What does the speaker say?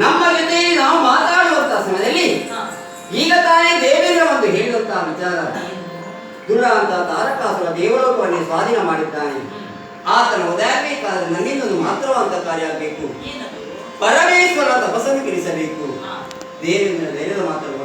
ನಮ್ಮ ಜೊತೆ ನಾವು ಮಾತಾಡುವಂತಹ ಸಮಯದಲ್ಲಿ ಈಗ ತಾನೇ ದೇವೇಂದ್ರ ಒಂದು ಹೇಳುವಂತಹ ವಿಚಾರ, ದುರ ಅಂತ ತಾರಕಾಸುರ ದೇವಲೋಕವನ್ನೇ ಸ್ವಾಧೀನ ಮಾಡಿದ್ದಾನೆ. ಆತನ ಉದಯಬೇಕಾದ್ರೆ ನನ್ನಿಂದೊಂದು ಮಾತ್ರವಂತ ಕಾರ್ಯ ಆಗಬೇಕು, ಪರಮೇಶ್ವರ ತಪಸ್ಸನ್ನು ಕಿರಿಸಬೇಕು. ದೇವೇಂದ್ರ ಧೈರ್ಯದ ಮಾತು